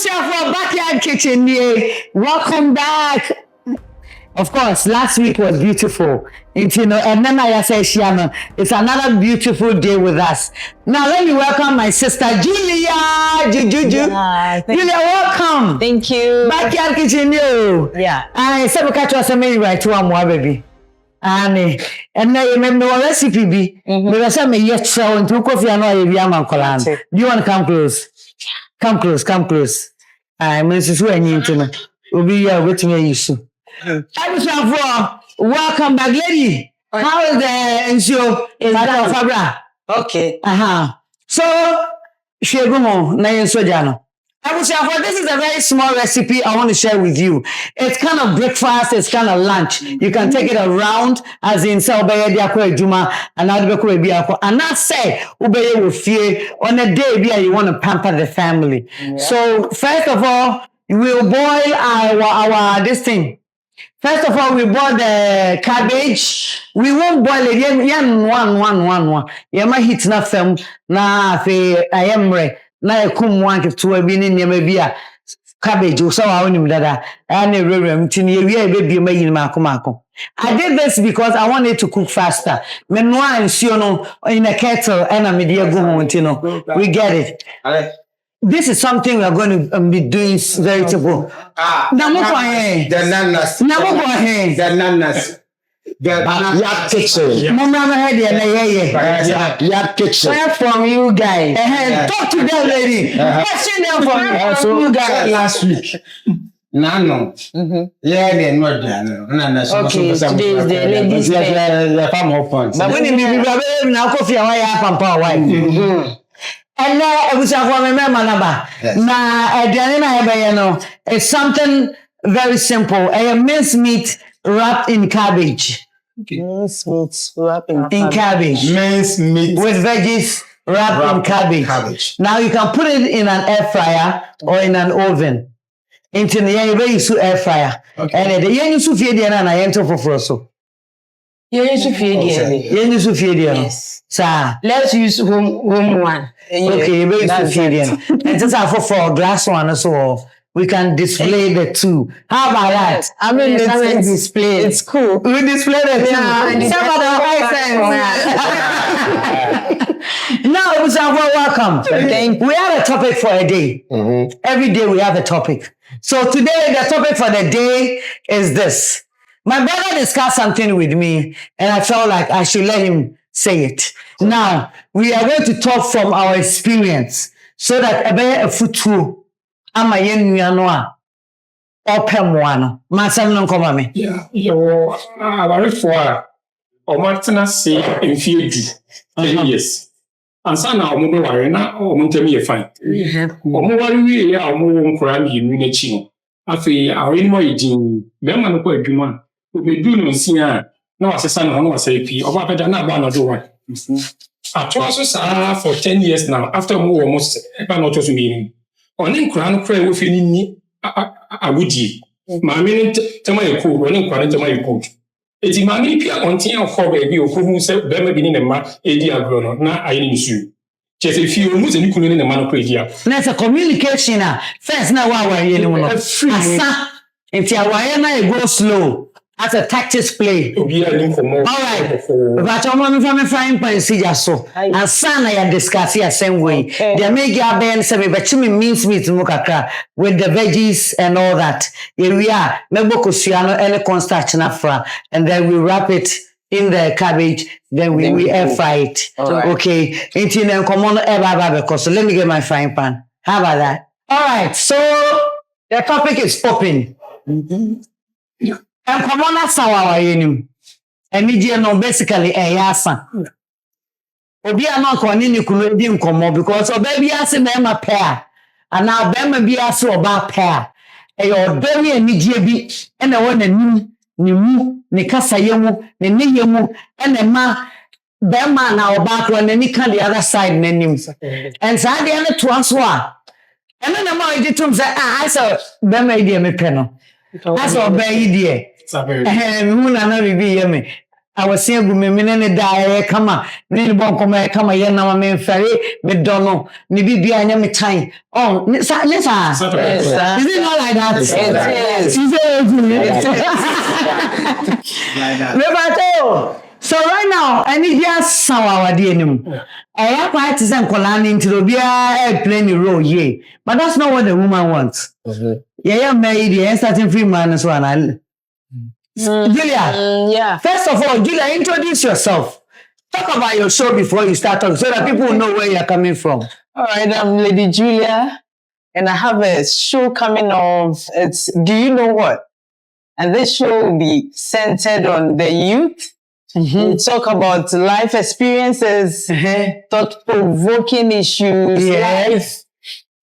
for Backyard Kitchen. Welcome back. Of course, last week was beautiful. And then I say, Shiano, it's another beautiful day with us. Now let me welcome my sister Julia. Julia, welcome. Thank you. Backyard Kitchen, Yeah. I said we catch us a many right to one more baby. And now you remember what recipe be. But I said me yet so into coffee and oil. Do you want to come close? Come close. I'm Mrs. Wayne. We'll be here with me. Welcome back, lady. How is the show? Is that Fabra? Okay. So, Shegumo, Nayan Sojano. This is a very small recipe I want to share with you. It's kind of breakfast, it's kind of lunch. You can take it around, as in Saubaya Diako Juma, and Adbeko Biako. And not say, Ubeye will fear on a day you want to pamper the family. Yeah. So, first of all, we'll boil our this thing. First of all, we boil the cabbage. We won't boil it. One. Yama hit na fem na fe ayemre na ekum one to a bini nyamabia cabbage. So I own him dada. And a rem tini we baby may mako. I did this because I wanted to cook faster. Menwa and siono in a kettle and a media go home. We get it. This is something we are going to be doing very simple. The nanas. The yard kitchen. Yard kitchen. Where from you guys? Talk to them, lady. Question them from you guys. Last week. Nano. Yeah, they're not done. Okay, today is the ladies' day. But when you be now, coffee, I have power. And it was a woman, Manaba. It's something very simple. A minced meat wrapped in cabbage. Minced meat wrapped in cabbage. Minced meat with veggies wrapped in cabbage. Now you can put it in an air fryer or in an oven. Into the air fryer. And the young Sufidian and I enter for Froso. Yes. Sir, let's use home one. Okay, very Sufidian. And just have for a glass one so we can display the two. How about that? I mean, it's display. It's cool. We display the two. Some of the Now, welcome. We have a topic for a day. Every day we have a topic. So today, the topic for the day is this. My brother discussed something with me, and I felt like I should let him say it. Now, we are going to talk from our experience so that a futu ama yenu yanoa open one. Masam no come me. Yeah, very far. O martina say in field 10 years. And sana o mo ware na o mo ntemi e fine. O mo ware wi ya o mo nkora mi enu na chi no. Afi awani mo yidin be ma no kwa adwuma. Obedu no nsia na wasesa no wasa epi oba beda na ba no do one. Atwa so for 10 years now after mo almost e ba no to so mi. Oni nkora no kra wo fi ni agudi. Ma mi ni tema e ko oni nkora tema e ko. Eti ma mi pia ontin akọ ba bi okohu se be ma bi ni ne ma edi agro no na ayi ni nsu. Chese fi o mu se ni kunu ni ne ma no ko edi a. Na it's a communication first na wa ye ni no. Asa enti awaye na e go slow. As a tactics play. All right. But I'm from a frying pan, see ya so. And son, I discuss the same way. They make your band say, but you means me to mukaka with the veggies and all that. Here we are. Mebokosiano and construction afra, and then we wrap it in the cabbage. Then we air fry it. Right. Okay. Until then, come on, so let me get my frying pan. How about that? All right. So the topic is open. And come on, sawa yenim. And no basically a yasa. Obi ama kwani ni kunu di nkomo because obabi ase na ma pair. And now bema bi ase oba pair. E yo demi anidie bi e na wona ni mu ni kasa yemu ni yemu e na ma bema na oba kro na ni kan the other side na nim. And so dey na to aso a. And na ma edi tum say I say bema edi me pe no. That's oba edi e. Nana bibi yeme. I was saying, "Women die, come on, need one come here, now I'm ferry, but don't know, maybe be any time. Oh, listen, is it not like that? So right now, I need just some our DNA. I have quite to send Colani into the beer playing the role, yeah. But that's not what the woman wants. Yeah, married, yeah, starting free man as well. Julia, yeah. First of all, Julia, introduce yourself. Talk about your show before you start talking so that people will know where you're coming from. All right, I'm Lady Julia, and I have a show coming off. It's Do You Know What? And this show will be centered on the youth. We talk about life experiences, thought-provoking issues,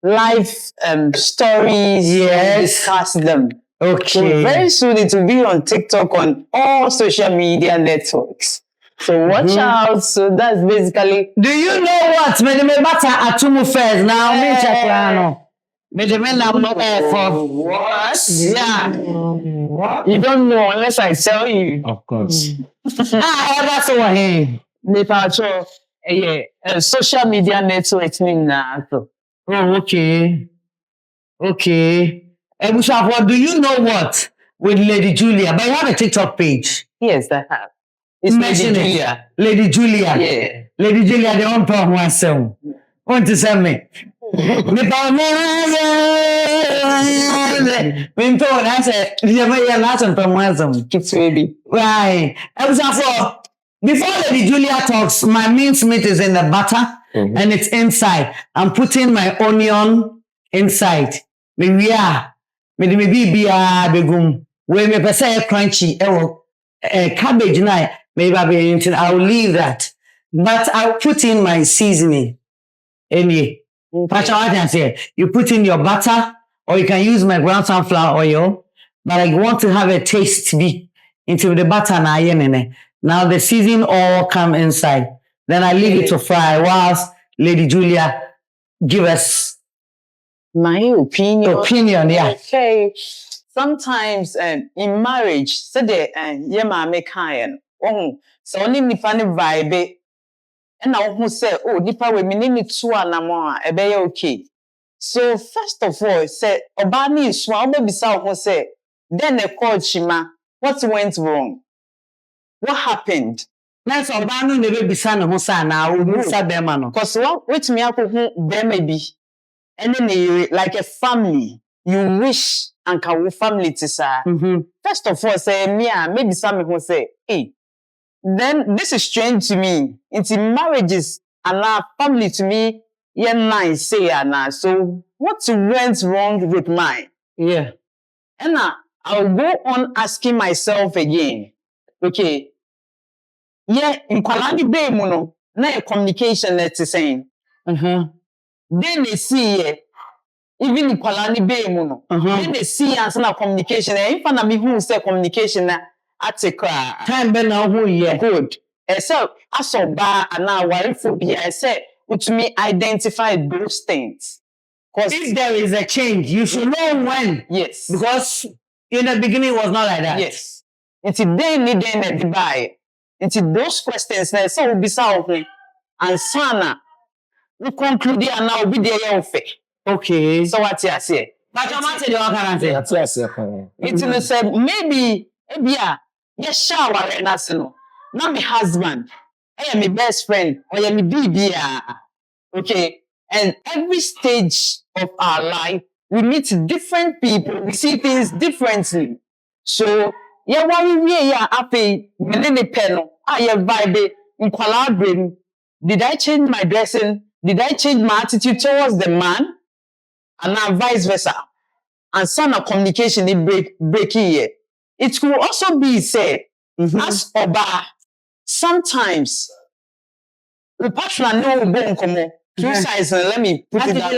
life stories, and discuss them. Okay. So very soon it will be on TikTok, on all social media networks. So watch out. So that's basically. Do you know what? Me matter atumu first now. Me check me now no for What? Yeah. You don't know unless I tell you. Of course. That's what he. Social media networks now. Oh, okay. Okay. Ebusafo, do you know what? With Lady Julia, but you have a TikTok page. Yes, I have. It's Mention Lady it. Julia. Lady Julia. Yeah. Lady Julia, they won't talk one song. Want to send me? Me told I said, you may last on from one song. Kids baby. Right. Ebusafo, before Lady Julia talks, my mincemeat is in the butter and it's inside. I'm putting my onion inside. Maybe be begum. When me pesa crunchy, cabbage na maybe I will leave that. But I'll put in my seasoning. Anyway, what I say, you put in your butter, or you can use my ground sunflower oil. But I want to have a taste be into the butter na yenene. Now the seasoning all come inside. Then I leave it to fry whilst Lady Julia give us My opinion. Yeah. Okay. Sometimes in marriage, so the yema make kind. So only nipa ne vibe. And now who say, oh, nipa we minini tuwa na mo ebe okay. So first of all, say obani iswa obe bisa who say, then they called Shima. What went wrong? What happened? Let's obano nebe bisa no hosa na o bisa bema no. Cause what which me ako bema bi. And then like a family, you wish and can family to say. First of all, say maybe some who say, hey, then this is strange to me. It's in marriages and our family to me, yeah, nice say and so what went wrong with mine? Yeah. And now I'll go on asking myself again. Okay. Yeah, in Kwalani Bay Mono, na communication let's say. Then they see even in Kwalani Bay Mono. Then they see as na communication. If na me who say communication na article. Time be now who yeah. Good. So asoba and now worry I say to me identify those things. Because if there is a change, you should know when. Yes. Because in the beginning it was not like that. Yes. Until they need to buy. Until those questions na so be solved and sana. We conclude and now be there Okay. So what you say? But I'm not saying It say maybe yes shower and that's no. Not my husband. I am my best friend or I am my baby. Okay. And every stage of our life, we meet different people. We see things differently. So yeah, what we happy the pen. Vibe in collaborating. Did I change my dressing? Did I change my attitude towards the man? And now vice versa. And some of communication they break here. It could also be said, as Oba, sometimes the partner no two sides, and let me put it down.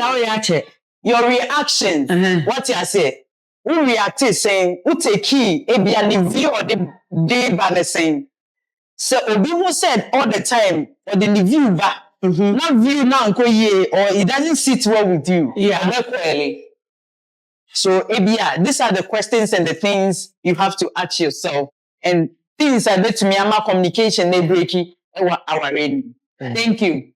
Your reaction, what you say, who reacted saying, who take key, a be an view or the day by the same. So people said all the time, or the view back, not view now or it doesn't sit well with you. Yeah, not clearly. So these are the questions and the things you have to ask yourself. And things I bet me ama communication na breaki our ready. Thank you.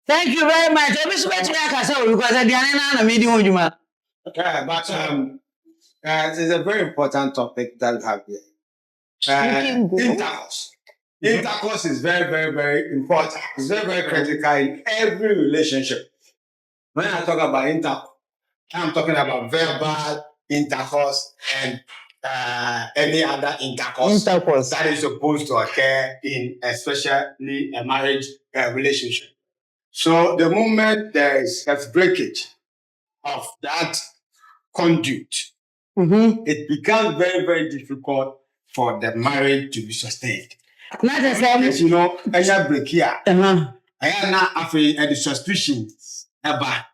Thank you very much. Every speech I can say because at the end of the meeting, Yeah, but it's a very important topic that we have here. Intercourse. Intercourse is very, very, very important. It's very, very critical in every relationship. When I talk about intercourse, I'm talking about verbal intercourse and any other intercourse that is supposed to occur in especially a marriage relationship. So the moment there is a breakage of that conduit, it becomes very, very difficult for the marriage to be sustained. Not the same. You know, I have break here. I have now the suspicions about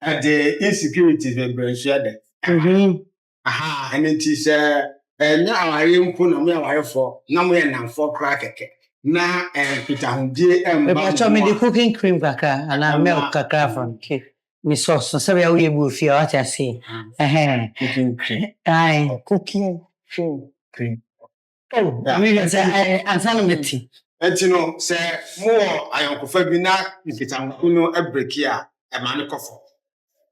the insecurities we bring shared. And it is now I am put on me for now we are for crack. Now and Peter Hundie but me the cooking cream kakra and I milk kakra from me sauce so we are able to what I say. Cooking cream. Aye. Cooking cream. Oh, I say I said me tea. And you know, say more I am confirming Peter Huno a break here a man coffee.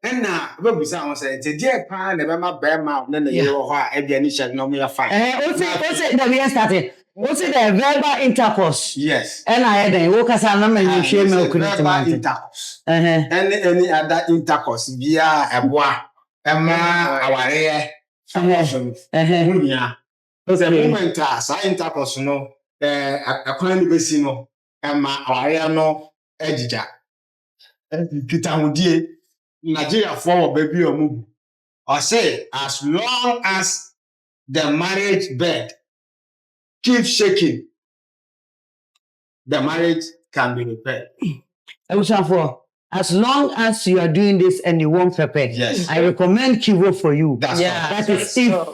And now, what we say, the dear pan, the Bama Bama, then the year or every initial no me a fine. What's it that we are starting? What's it the verbal intercourse? Yes. And I had a work as an and share milk verbal intercourse. Any other intercourse via a bois, Emma, our air, because a moment as I intercourse, no, a kind of Emma, our air no, edger. Peter Hundie. Nigeria for baby or move. Or say, as long as the marriage bed keeps shaking, the marriage can be repaired. As long as you are doing this and you won't prepare, yes. I recommend Kivo for you. That's that is if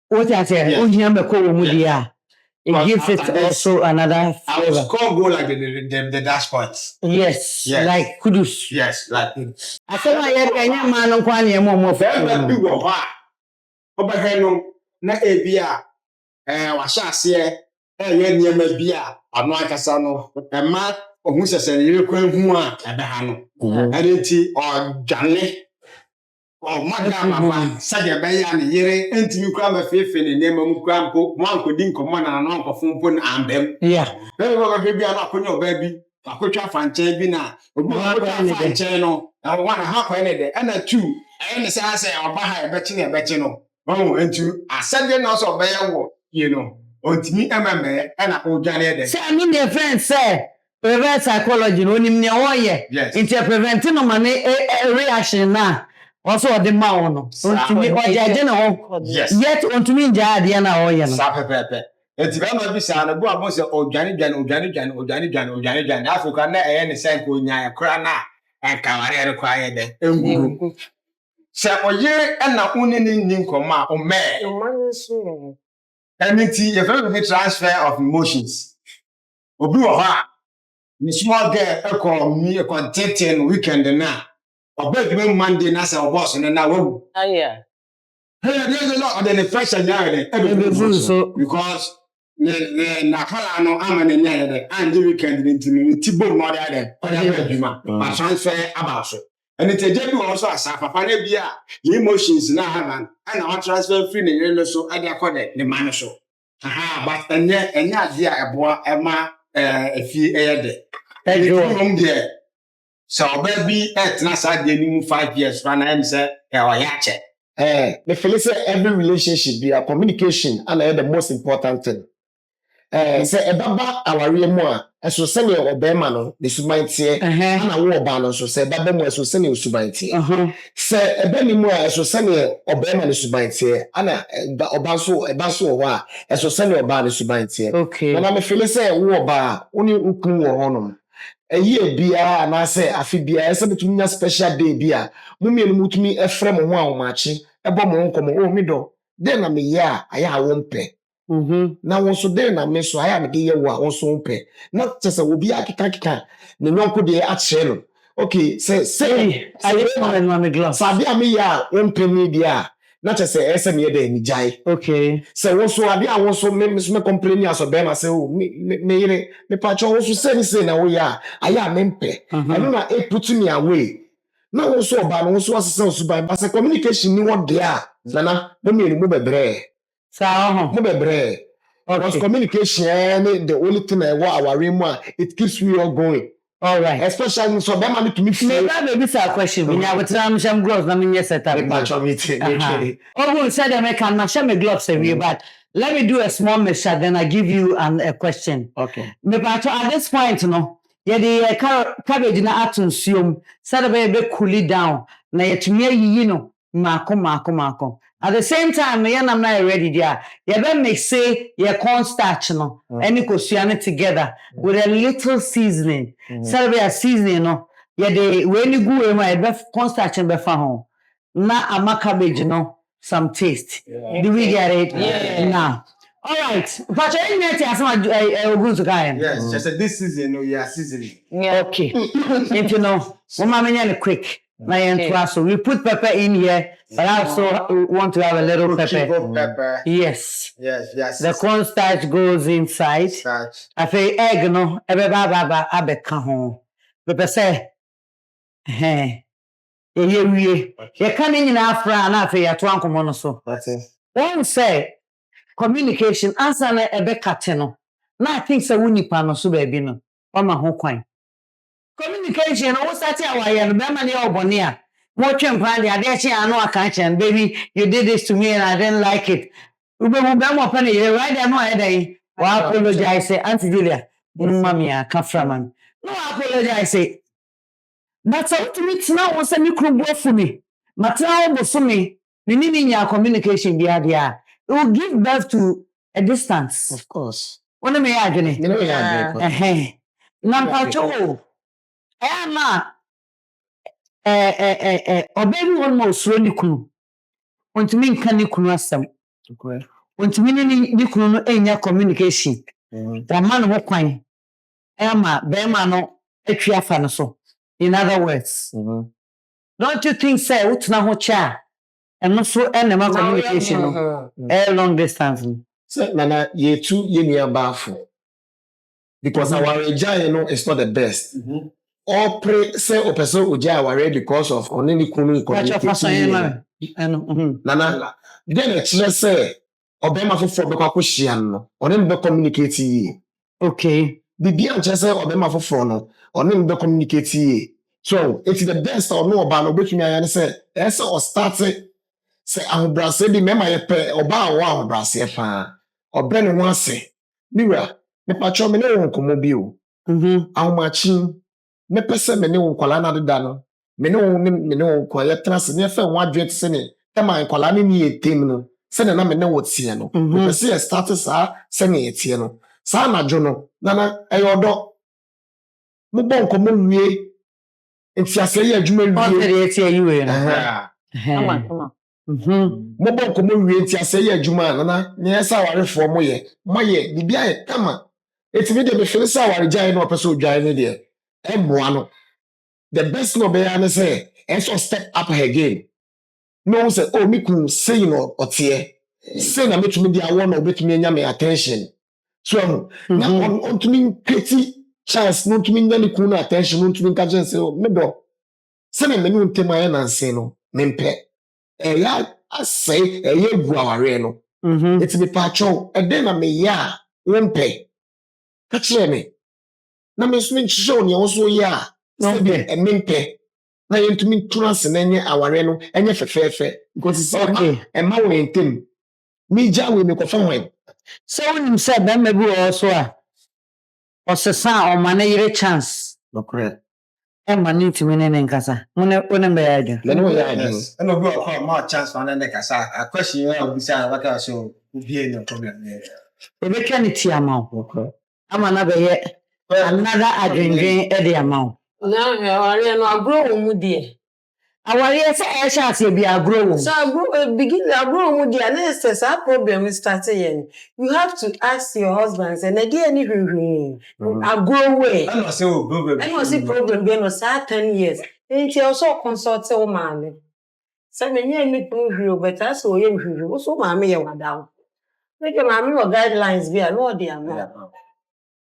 what I say, it gives it also another flavor. I will score goal like the dash points. Yes, like kudus. Yes, like kudus. I said my man on Kwani more very big one. Over here no na ebia washase yenye bia ano akasa no ma ohun sese yire kwan hu a ebe ha no. Adenti o dwane o magama sage be ya ne yire entimi kwa ma fefe ne nema mu kwa mpo mo ankodi nkomo na no ankofo mpo na ambem. Yeah. Be go be bia na akonya oba bi akotwa fanche bi na obi akotwa fanche no na one ha kwa ne de na two ne say oba ha ebechi no. Oh, and you are sending us a bear, you know, ontimi MMA and a old Johnny. Say, I mean, their friends say, reverse psychology, no, in your way. Yes. It's a preventing money reaction now. Also, the mound. Yes. Yet, on to me, Diana, or Sapepe. It's very much sound of what was Johnny Africa, and same with Nya Crana and Camarera required. Se oye na unini ninkoma o me anything a very transfer of emotions obi wo ha ni small girl e me e contenting weekend na obeg Monday na say boss na wo Yeah. There's a lot of the pressure there because na kala no amane nya there and the weekend into tibo no there but transfer about so. And it's a day also as a papa bia the emotions na haman and I transfer free ne so ade akode ne man so but enya dia eboa ema efi eyede from there so baby etna sa de ni 5 years ran am say oyache me feel say every relationship be a communication and the most important thing say ebaba aware mu a eso se ne obema no the subantie ana wo oba no so se baba mu eso se ne subantie se ebe ni mu a eso se ne obema ne subantie ana oba so wo a eso se ne oba ne subantie na me feel say wo oba oni ukun wo honom eyi bia na say afi bia ese betumi nya special day bia mumie no mutumi efre mo ho a wo machi ebo mo nkomo o mi do den na me ya aya wo mpe na wonso dey na me so aya me dey ye wo a wonso mpe na tese obi akika ne nonko dey a kire no okay say aye na me glass sabi am ya wonpe mi dia Not just say SME de ni jai. Okay. So also ade a won so me complain as be ma say oh me patch also say na we ya aya mempe. I know na e put me away. Na won so oba no so asese osuban but say communication ni what there. Nana mo me ni mo bebre. Sa Mo bebre. Because communication the only thing I want our realm it keeps we all going. All right. Especially so be man to me feel. Maybe a question. We have some gloves na me set up. Oh, said I can na share my gloves away, but let me do a small mixture then I give you a question. Okay. Me patch at this point no. Yeah, the cabbage na atunsium. Said be cool it down. Na yetumi ayi no. Mako. At the same time, me and I'm not ready there. You better make say your cornstarch no, and you could together with a little seasoning. So be a seasoning no. Yeah, the when you go in my cornstarch and befa home. Na ama cabbage no, some taste. Do we get it? Yeah. Now. All right. But you need to ask my Yes, just this season, yeah, seasoning. Yeah. Okay. If you know, quick. So we put pepper in here, but I also want to have a little pepper. Yes. The cornstarch goes inside. I say egg no, abeka ho. Pepper say, you can't in Afra and after your twank monoso. That's it. One say communication answer na ebeka no. Na I think say wuni pa no so baby no. Oma ho kwan. Communication, what's that? Why you remember the Obonia? What you plan the Adeshi I know I can't baby, you did this to me and I didn't like it. You be right there, no day. Well, apologize, say, Auntie Julia, mommy, I can't from man. No, apologize, say. That's all to me now was a new crew for me. Matao was for me. We need in your communication, the idea. It will give birth to a distance. Of course. What am I arguing? You know, yeah. Number 2. Baby one more slowly kunu. Want to mean can you kunu asem? Okay. Want to mean ni kunu no enya communication. The man wo kwan. Be man no atwa fa no so. In other words, don't you think say utna ho cha? And also enema communication no. Long distance. So Nana ye two ye near bafu. Because our ejay no is not the best. Or pray say o person uja aware because of only kunu communication. Nana, then a chile say obema for beka kwhia no. Only be communicate ye. Okay. Bibi an chese obema for no. Only be communicate ye. So it's the best or no oba no betumi ayan say ese o start say ahobrase bi mema ye pe oba wa ahobrase pa. Obre ne ho ase. Niwa, me patcho me ne won komo bi o. Ahomachi me pese me ne won kwala na deda no. Me ne won kwala trans ne fe won adwe tse ne. Tema kwala ne ni etem no. Se ne na me ne wotie no. Me pese e start sa se ne etie no. Sa na jo no. Nana eyodo. Mo bon komo wie. Enti ase ye adwuma wie. Etie yiwe no. Come on. Mo bon komo wie enti ase ye adwuma nana. Ne esa warefo mo ye. Mo ye bibia ye kama. Eti me de me feel say ware jai no person odwai ne de. Emboa no. The best no be an say enso step up again. No say oh me kun say no otie. Say na metumi dia won no betumi anya me attention. So na on to me petty chance no to me nya ni kun attention no to me ka say oh me do. Say na me no ntema ya na say no mempe. Ya asay ye gu aware no. It's me patcho e den na me ya mempe. Ka kire me. Na me so nchije oni so ya. No be e mempe. Na yentumi trans na enye aware no enye fefefe because it's okay e ma wo entem mi ja we me ko fa wen so when him said that maybe also or sesa or man yire chance no correct e man need to mean in kasa one be ya le no ya yes and no be call more chance for na kasa a question you will be say what so be no problem there e be kan ti amount okay ama na be ye another adwendwen e dey amount Na aware no agro mu de. Aware say e sha se bi agro. So begin agro mu de na say that problem start yen. You have to ask your husband say na dey any agro way. I know say problem. I know say problem be no say 10 years. Enti also consult o man. Say me any to but as so you so mammy you down. Make your mammy or guidelines be a no dear.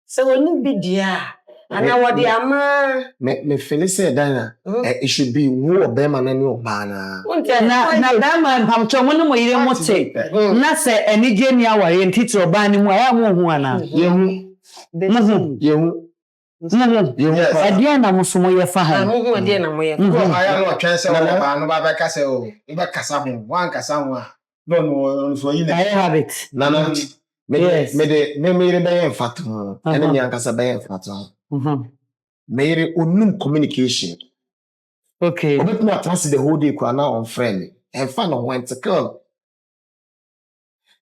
So when you be dear, and now what dear ma me feel say Dana, it should be who or Bema and your banner. Na that man pamcho mo no mo yire mo te. Na se eni geni aware ntiti oba ni mu aya mo hu ana. Yehu. Adia na musumo ye fa ha. Mo adia na mo ye. Aya no twen se wo ba no ba ka se o. Iba kasa ho, wan kasa ho a. No so yi na. I have it. Nana. Me be enfatu. Ene mi ankasa be enfatu. Me onum communication. Okay. Obet no attach the whole day kwa na on friend. And fan on went to call.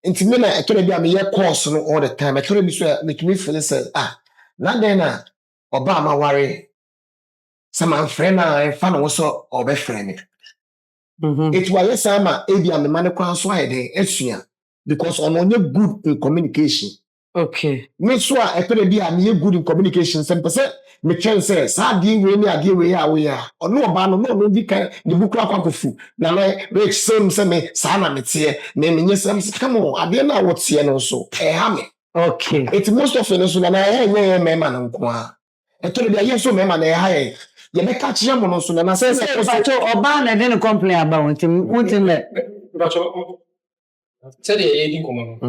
Inti me na ekere bia me ye course no all the time. Ekere bi so make me feel say na den na oba ma ware. Sama friend na en fan wo so obe friend. It was yes ama ebia me man kwan so ayede esua because on onye good in communication. Okay. Me so ekere bia me good in communication sem pese me chen say sa die we ni ade we ya we ya ono oba no di kan di bukura kwakofu na no we sem say me sa na mete me nyesem come on ade na what tie no so ha me. Okay. It most of it so na me man nko a ekere bia yes so me man ha ye be catch yam no so na say so oba na dey complain about me. Said the 18 common.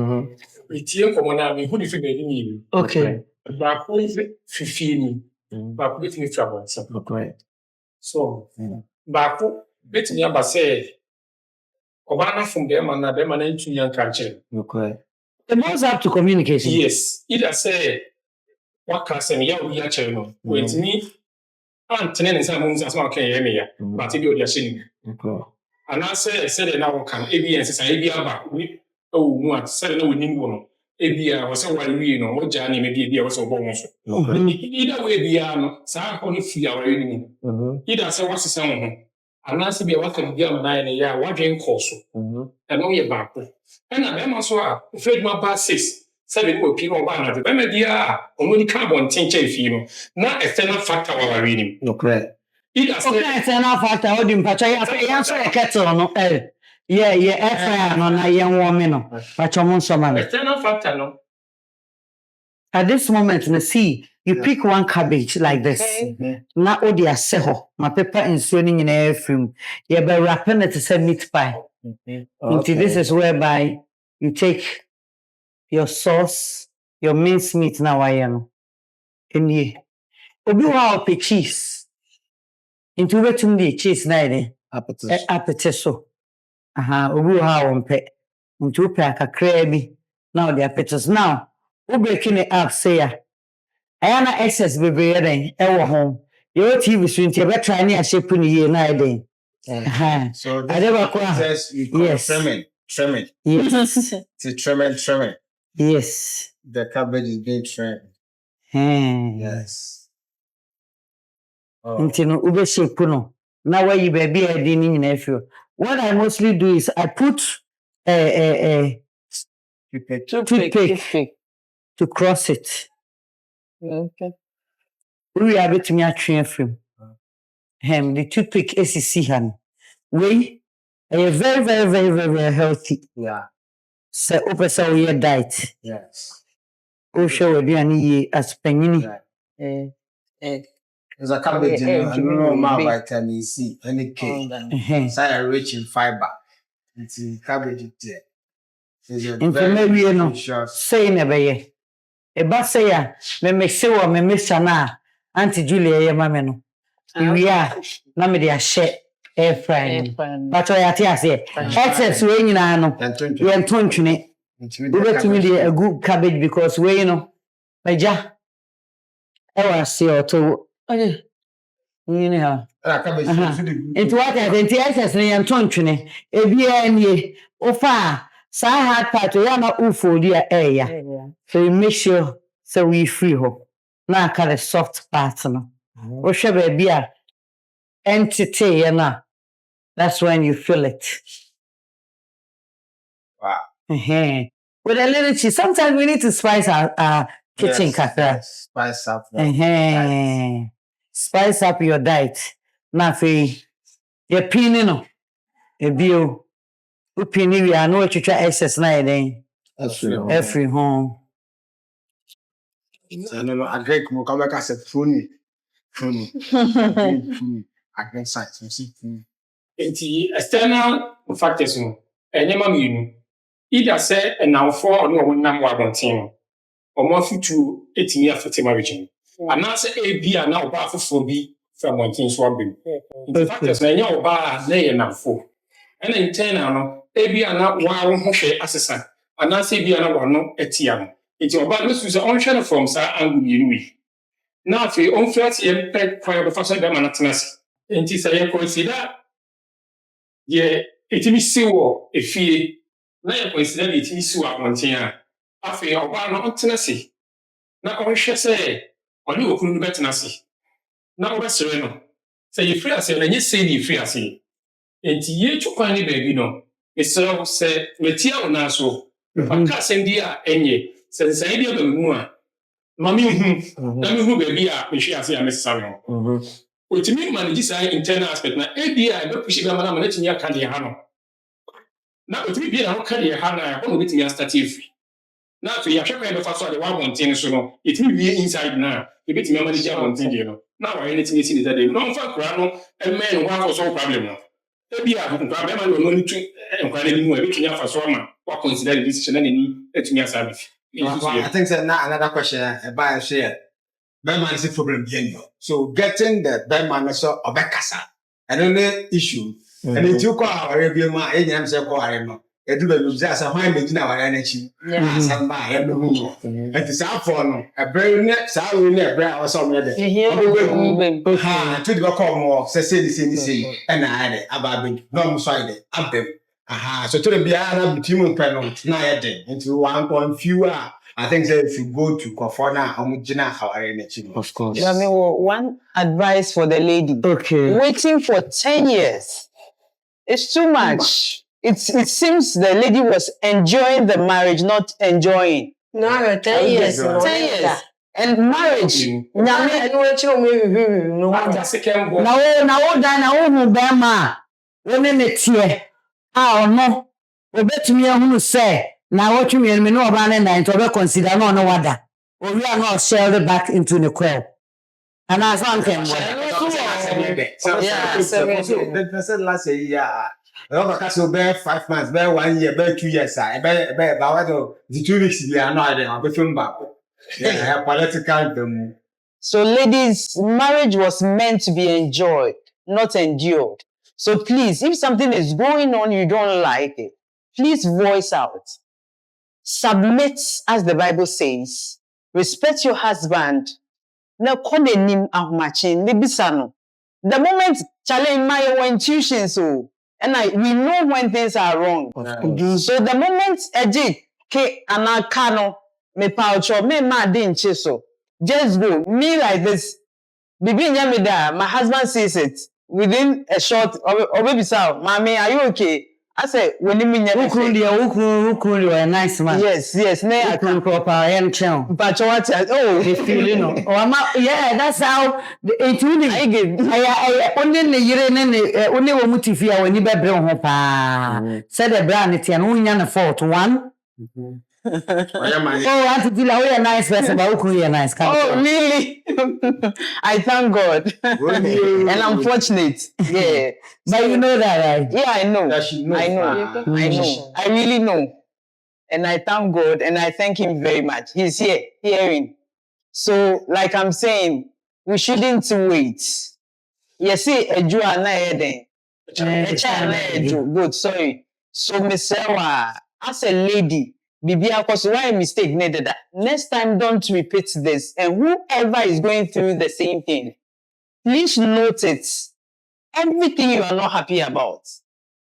It's common now, we who defeat the Okay. But who is 15? But waiting in trouble. So, but waiting near say, Obana from them and them and two young country. Okay. The most up to communication. Yes. Either say, what can say, yeah, we are channel. Wait me, and tenant some moons as well can hear me, but if you're shilling. Okay. And I said now can ABS and ABA we what said no winning ABA was a while we know what Johnny maybe was a bonus. Either way, be some only 3 hours evening. Either say what's the sound. And I see be what can be a 9 a year, what drink course. And only back. And I am also afraid my past 6, 7 people banner. The Bemedia only carbon tincture feel. Not external factor while reading. Okay. Okay, it's enough factor. Hold him, Pacha. Yeah, so a kettle, no, yeah, air no, na young woman, no, Pacha Monsoman. External factor, no. At this moment, you see, you pick one cabbage like this. Now, all the seho, my pepper and swimming in air film. Yeah, by wrapping it to say meat pie. Until this is whereby you take your sauce, your minced meat now, I am. And ye, obi wa ope cheese. Into wetum the cheese na ide apete so obi ha wonpe into pe akakra bi now the appetite now we breaking it up say ya ayana excess bebre den e wo ho your TV so nti e be try na shape ni ye na ide so yes trimming yes to trimming yes the cabbage is being trimmed yes. Into no ube shape no. Now where you baby I didn't in nephew. What I mostly do is I put toothpick to cross it. Okay. We are bit me a train film. The toothpick SEC han. We are very, very, very, very, very healthy. Yeah. So open so your diet. Yes. Oh show we any as penny. There's a cabbage in normal vitamin C, any K. So rich in fiber. It's in cabbage there. Maybe no. Say never ye. A basaya, me say or me miss na Auntie Julia ye mameno. We are na me dia share air frying. But I at say excess we nyina no. We entontwene. We bet me dey a good cabbage because we meja. I was say or to you know. It's what I think excess na entontwene. Ebia nie ofa sa hard part we are not ufo dia so you make sure so we free ho na ka the soft part no o hwe ba bia entity na that's when you feel it. Wow. With a little cheese sometimes we need to spice our kitchen kakra. Spice up Spice up your diet na fe your pin no Ebio. Upini we are no chicha excess na eden. Every home. No, I drink more. Come back as a funny. I can say Nti external factors no enema mienu either say enamfo ono wo nam wa abonten no omo afutu etimi afete marriage no anase ebia na oba afofo bi from abonten so abem nti factors na enya oba na ye namfo ena internal no ebia na wa wo ho hwe asesa anase ebia na wano etia no nti oba no so onhwe no from sa angle mienu wi na afi onflat ye pet kwa be fa so be manatena se nti say ye consider ye etimi siwo efie na ye consider the etimi siwo abonten a afi oba no ntena se na onhwe se oni okunu no betena se na obesere no se ye free ase na nye se ni free ase enti ye twokwan ne baabi no esere se metia ona so aka sendi a enye se nsan bi abamu a mami hu na mi hu baabi a mehwe ase a mesesa no Ultimate manage sa internal aspect na ABI be push be mana na tinya ka de ha no. Na ultimate bi na ho ka de ha na ho no tinya start free. Na to ya hwekwa be fa so de wa bonten so no. It me be inside na. E be tinya manage bonten de no. Na wa any tinya si de no fa kura no e men wa for so problem no. ABI ho kura be man no ni tu nkwa na ni mu e be tinya fa so ma wa consider the decision na ni etinya service. I think that now another question about share. Batman is a problem behind you. So getting the Batman so obekasa. And only issue. And it you call our review ma any am say call no. E do be lose as a why me na wara na chi. Some ba e no hu. And to say for no. E bre ne sa we ne bre a so me de. Ha to the call more say say and I de ababe. No mo so ide abem. Aha so to the bia na between no na ye de into 1 point fewer. I think that if you go to Kofona, of course. I mean, one advice for the lady. Okay. Waiting for 10 years is too much. It seems the lady was enjoying the marriage, not enjoying. No, 10 years. 10 years. And marriage. Now now what you mean, no about and to consider no wada. Or we are not shelled back into the quail. And as one can last year. I bear 5 months, bear 1 year, bear 2 years. I bear the 2 weeks. They are not there. I'll be filmed back. Yeah, political. So, ladies, marriage was meant to be enjoyed, not endured. So, please, if something is going on you don't like it, please voice out. Submit, as the Bible says. Respect your husband. Now, the moment challenge my intuition, so and we know when things are wrong. So the moment ke anakano me paucho me ma din chiso. Just go. Me like this. Bibi nyamida, my husband sees it within a short or maybe so. Mommy, are you okay? I say, when you mean a nice man. Yes. I can proper and chill. But what? Oh, you know. Yeah, that's how it really. I only the year only one mutifia when you be bring home. Said the brand it and only on the 4th one. Oh, I to feel a nice person, but who are nice. Oh, really? I thank God. And I'm fortunate. Yeah. But you know that, right? Yeah, I know. I know. I really know. And I thank God and I thank him very much. He's here, hearing. So, like I'm saying, we shouldn't wait. You see, a Jew and good, sorry. So, Miss Sarah, as a lady, Bibia, because why mistake needed that? Next time, don't repeat this. And whoever is going through the same thing, please note it. Everything you are not happy about.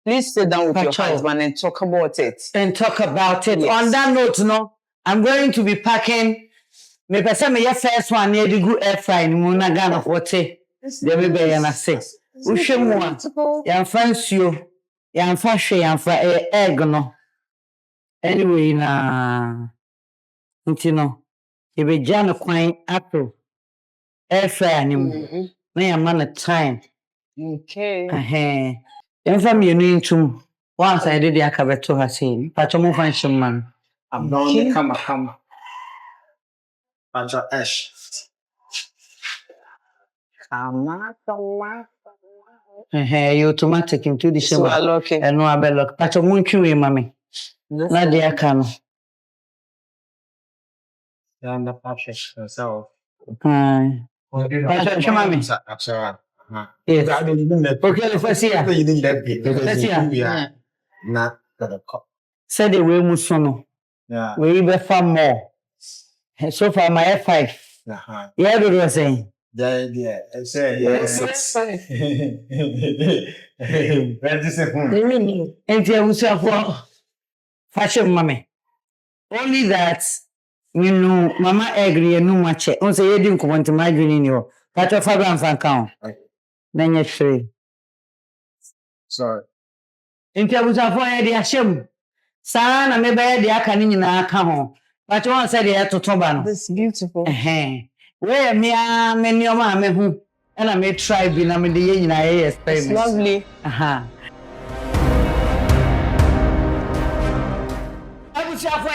Please sit down with your husband and talk about it. Yes. On that note, no, I'm going to be packing. Me pesa me first one near the good air fry. Muna gana hote. There will be an assess. Ushemwa. Yan fancy. Yan fashe. Yan fa egg no. Anyway, you know, if a jam of quine apple, air fry anymore. Me a man of time. Okay. Emfa me no intum. Once I did the akabeto ha say. Pacho mo fan shimman. I'm not come. Pancho Ash. You automatic into the So shimman. okay. And no abelok. Pacho mo ntwi mami. Na de aka no. And the Patrick herself. Pacho shimami. Yes. Okay, the first year. You didn't let me. Yeah. Not the cup. Said the way musono. Yeah. We be far more. So far my F5. Yeah, what was saying. Yeah. I say yes. And you was for fashion mommy. Only that you know mama agree and no much. On say you didn't want to my in you. That's a Fabian fan count. Then you're free. Sorry. And you was for the Hashem. Sana me buy the akani na aka ho. But you want say the to toba no. This beautiful. Where me a me nyoma me hu. And I may try be na me de ye nyina ye experiment. It's lovely. For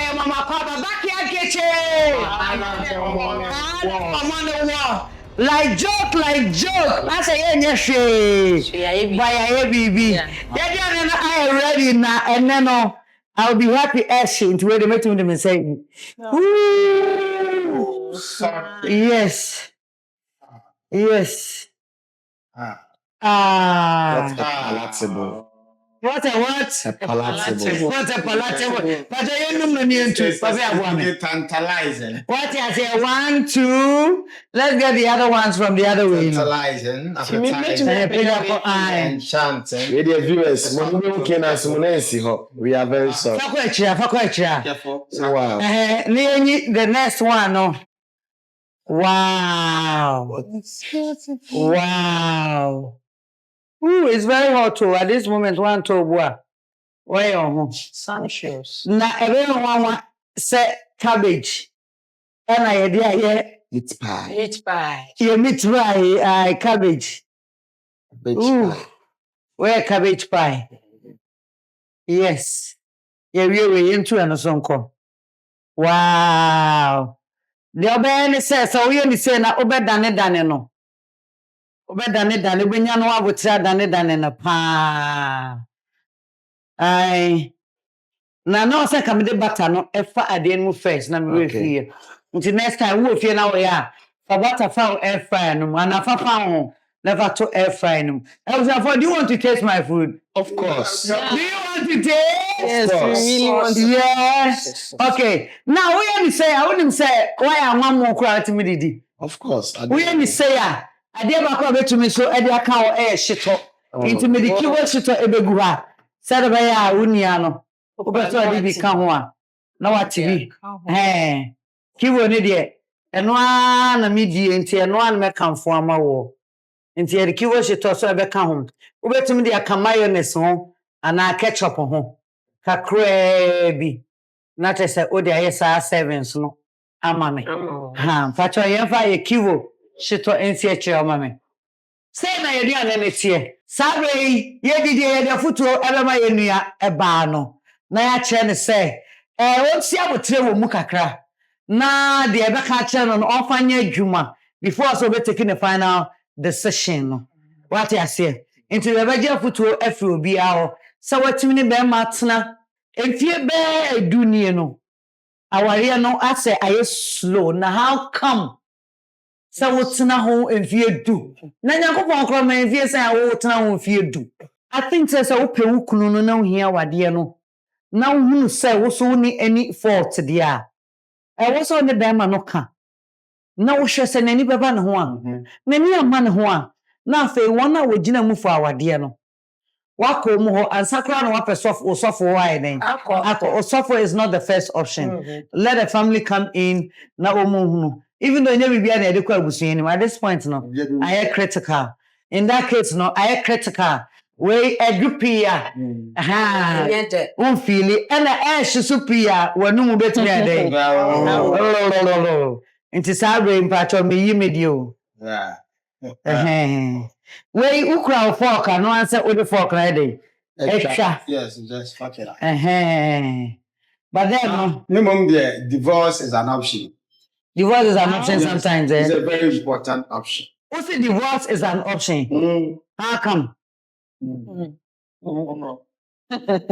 your mama, papa, backyard kitchen. Like joke. I say, yeah, baby. I ready now, and then I'll be happy as she into where they met him and say, ooh, yes. That's palatable. What? A palatable. What a palatable. But I am not near to tantalizing. What I say, 1, 2. Let's get the other ones from the other way. Tantalizing. Enchanting. Radio viewers, we are very sorry. Wow. The next one, no. Wow. Ooh, it's very hot too. At this moment, one to boy. Why on Sun shows. now? Everyone say cabbage. And I It's pie. Meat pie. You meat pie, cabbage. Ooh, where cabbage pie? Yes. Yeah, we into an osonko. Wow. The obey says so. We only say na obey dane no. Dane when you know I would say dane na pa. Aye. Na no say come the butter no efa ade mu first na me fie. Until next time we fie na we ya. For butter fa air fry no and afa fa never to air fry no. Do you want to taste my food? Of course. Do you want to taste? Yes, we really want to. Yes. Okay. Now we only say I wouldn't say why I want more crowd to me didi. Of course. We only say I dey back up to me so e dey account shito. Into me the keyword shito ebegu ha. Said by ya unia no. Obeto ade bi ka ho a. Na wati bi. Keyword ni de. Eno na me die enti eno na me kanfo ama wo. Enti e the keyword shito so ebe ka ho. Obeto me de aka mayonnaise ho ana ketchup ho. Kakra bi. Na te say o de ayesa servings no. Ama me. Facho ye fa ye keyword shito enti e kire ama me. Say na ye duane ne tie. Sabe ye didi ye de futuo ebe ma ye nua eba no. Na ya kire ne say wonsi abotre wo mu kakra. Na de ebe ka kire no ofanya adwuma before so be taking the final decision no. What I say? Into the beje futuo afi obi a ho. Sa watimi ne be ma tena. Enfie be edunie no. Aware no ase aye slow. Na how come? Sa wotena ho enfie du. Na Nyankopon kro ma enfie sa wotena ho enfie du. I think say wope wo kunu no na ohia wade no. Na hunu say wo so ni any fault dia. Wo so ne be ma no ka. Na wo hwe se nani beba ne ho a. Nani ama ne ho a. Na afei wona wo gina mu fo awade no. Wako mu ho ansakra no osofo why then. Osofo is not the first option. Let the family come in na omu hunu. Even though never be an adequate at this point, no, I am critical. In that case, no, I am critical. We a group here. Won't feel it. And the ash is superior. When no better day. It is our brain part of me, you. Where ukra fork and no answer with the fork ready. Extra. Yes, just fuck it up. But then Minimum there, divorce is an option. divorce is an option sometimes. It's a very important option. Who say divorce is an option? How come?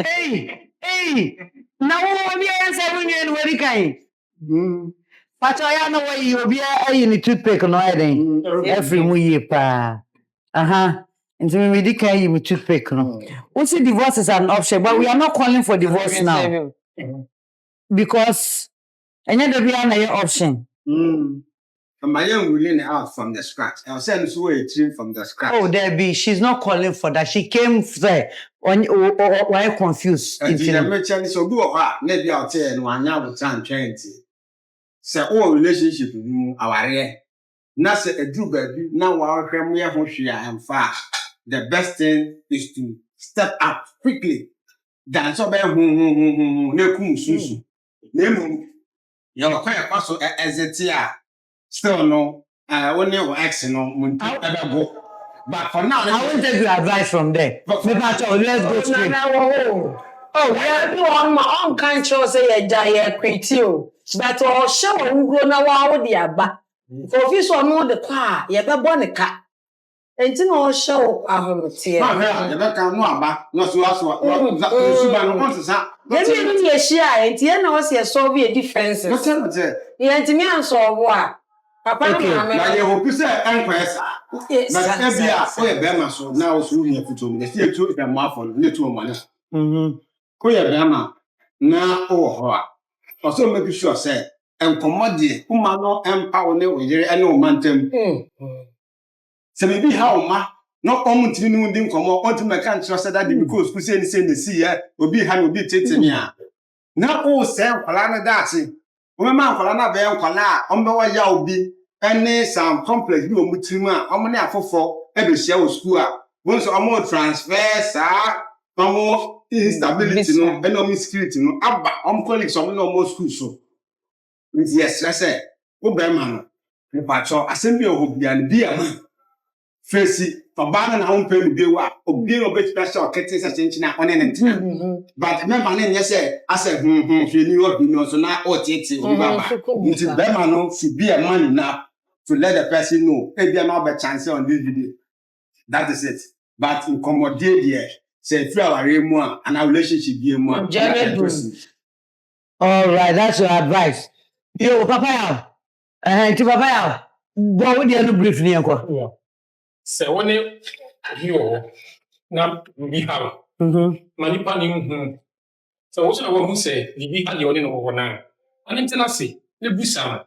Hey! Now what we answer when you very kind. But I know why you be a toothpick no every year pa. And so we decay you with toothpick no. Who say divorce is an option, but we are not calling for divorce now. Because another be an option. My young willing out from the scratch. I'll send you a team from the scratch. Oh, there be. She's not calling for that. She came there. Why confused? And the merchant so go maybe I'll tell you one year with time 20. Say all relationship with our now say a do baby. Now our family and far. The best thing is to step up quickly. Dance over susu. Name you're quite also as a tia. Still no, when you ex no, but for now, I won't take your advice from there. Let's go straight. Oh, yeah, you on my own country say a giant quitio. But all show who go now out the abba. For this one more the car, you have born a cat. And you know, show our tear. You don't come no so as what Suban wants to Maybe you share it, you know, see a Soviet defense. Yet me and so what? Papa, now you hope you say, Enquest. But every year, for a Bama, so now soon you have to me. The fear to the mouth on little money. Koya Bama, now or also make sure say, and commodity, whom I know empower no mantem. So maybe how ma, not almost you didn't come on to my country, said that because we say the sea, will be hand will be taken here. Now, all sell Palana dancing. Women Palana Bear Pala, Umber Yao be. Any some complex you mutima, how many for every shell school. Once or more transfers, more instability, no, and no insecurity, no, abba, colleagues, some no more school. So, yes, I say, oh, Berman, the patcho, assembly of be a man. Facey, for banner, I won't pay me bill, or being a bit special, catches a change now on anything. But remember, yes, I said, you knew, so now, or take it, until Berman should be a man now. To let the person know, maybe I'm not a chance on this video. That is it. But in commodity, yeah, say if you are a more and our relationship be more. All right, that's your advice. Yo, Papa, to Papa, what would you do briefly? So when you now we have manipulating. So what's our who say, we had the only over now. And then tell us, the Busama.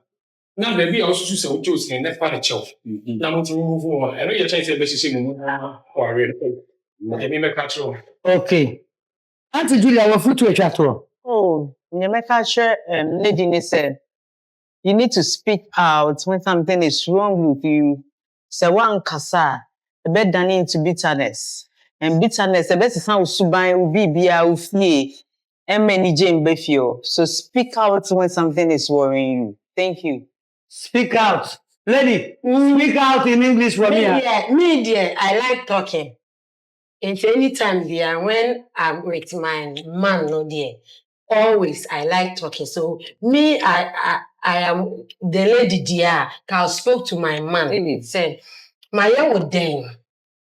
Now, maybe I also choose a choice in that part of shelf. Now, to move on. I know you're trying to say, basically, or really. Maybe make a true. Okay. Auntie Julia, we're free to a chat. Oh, Nyemeka lady said, you need to speak out when something is wrong with you. So one kasa, a bed done into bitterness. And bitterness, the best sound subai will be ufi, and many Jane Befio. So speak out when something is worrying you. Thank you. Speak out. Lady, speak out in English for me. Me, I like talking. And anytime there, when I'm with my man, no dear, always I like talking. So me, I am the lady dear. I spoke to my man. Said, my young would then,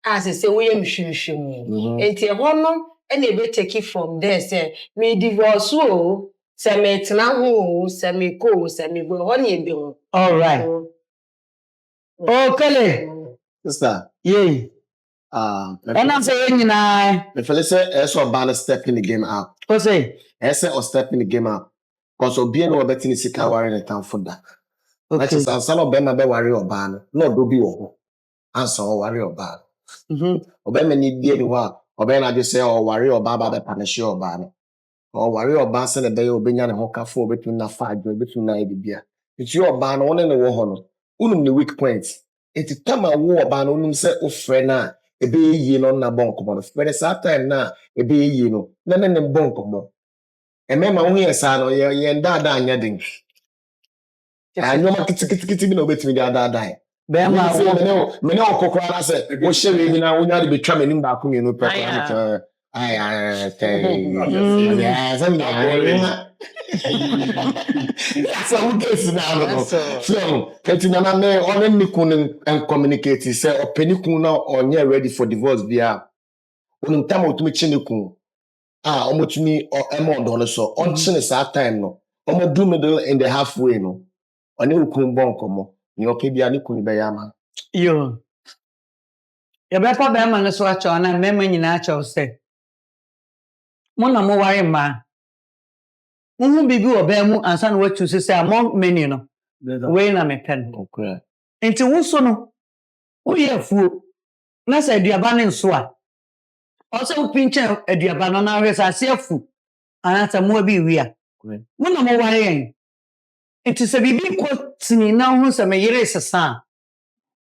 as I say, we am shoo. And the woman, and they will take it from there. Say, me divorce, say me tnahu, say me ko, say me go honey bill. All right. Oh, Kelly. Sister. Yeah. And I'm saying, the fella say, "Eso ban step in the game up." What's it? Ese or step in the game up. Because obi no betting is sika worry the town for that. That is answer no be worry or ban. No do be wo. Answer or worry or ban. Obe me ni die wa. Obe na just say or worry or baba be punish or ban. Or worry or ban say the be obenya ne ho kafo between na fa adwo between na bibia. It's your ban one in the wo ho no. Unum the weak points. It time a wo ban unum say o frɛ na ebe yi no na bon komo no. But that time na ebe yi no. Na ne bon komo. Emema wo here sa no ye ndada anya den. Anyo ma kitikiti bi na obetimi da. Bema me ne okokora na say wo hye we bi na wo nya de betwa manim ba ko yenu pe kwa ay so we get now so ketina na me on ni kun and communicate say openi kun na onye ready for divorce bia on time otumi chine kun omotumi emo odo no so on chine sa time no omo do middle in the halfway no oni kun bon komo ni oke bia ni kun be yama yo ya bepa be ma no so acho na mema nyina acho se mo na mo ware ma mo bibi oba mu ansa na watu se among many no we na me pen okay enti wo so no wo ye afuo na sa aduaba ne nso a o se wo pinche aduaba no na hwe sa se afu anata mo bi wi a mo na mo ware yen enti se bibi ko tini na hu se me yere sesa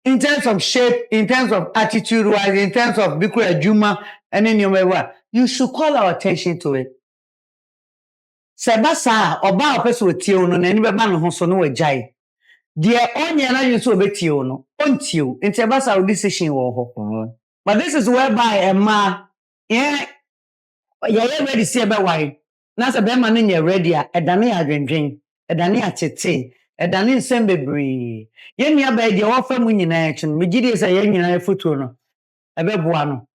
in terms of shape, in terms of attitude wise, in terms of bikru ajuma, and then you should call our attention to it. Sebasa, oba opes wo tie no na ni beba no ho so no wajai. De onye na you so betie no, ontio. In sebasa decision wo ho. But this is whereby a ma yeah ready see be why. Na se be ma no nye ready a edane adwendwen, edane atete. Edane nsem bebre ye nua ba de wo fa mu nyina echi no megide say ye nyina foto no ebeboa no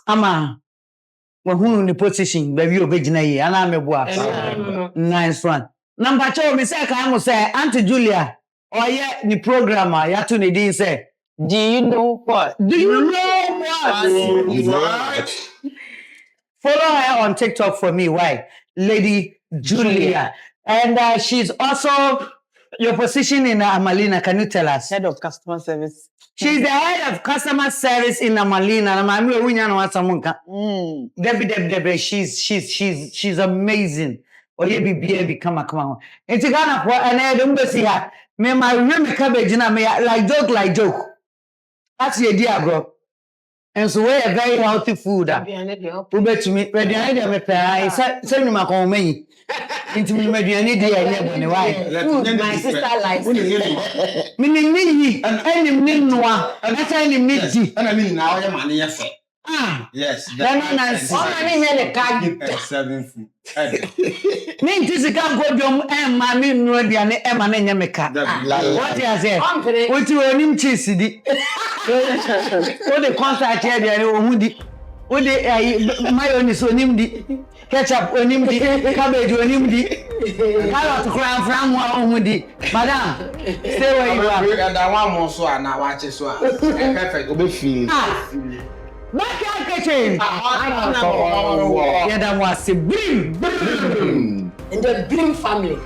ama wo hunu ni position ba wi obegina yi ana meboa nice one number 2 me say kan mo say Auntie Julia oye ni programmer ya to ni din say Do you know what? Follow her on TikTok for me. Why? Lady Julia. And she's also your position in Amalina. Can you tell us? Head of customer service. She's the head of customer service in Amalina. Debbie. She's amazing. Oh yeah, baby, come on. And to Ghana for and I don't see her. Me my room cabbage na me like joke. That's the idea, bro. And so we're a very healthy food. Ube to me, mediane me pay. Say me ma kon me. Into me mediane dey why? My sister likes it. Me ni any noa. That's any di. And I mean now your money yes. Yes. That's Only here the card. 7 food. Me ntisi kan go dom ma me nu aduane ma na nya meka. What you say? What you onim cheese di. What the concert here dey ohun di. What the mayonnaise onim di. Ketchup onim di. Cabbage onim di. Carrot crown from ohun di. Madam, stay where you are. And that one more so na watch so. Perfect. Obe feel. Back your kitchen. Yeah, that was a brim. In the Brim family.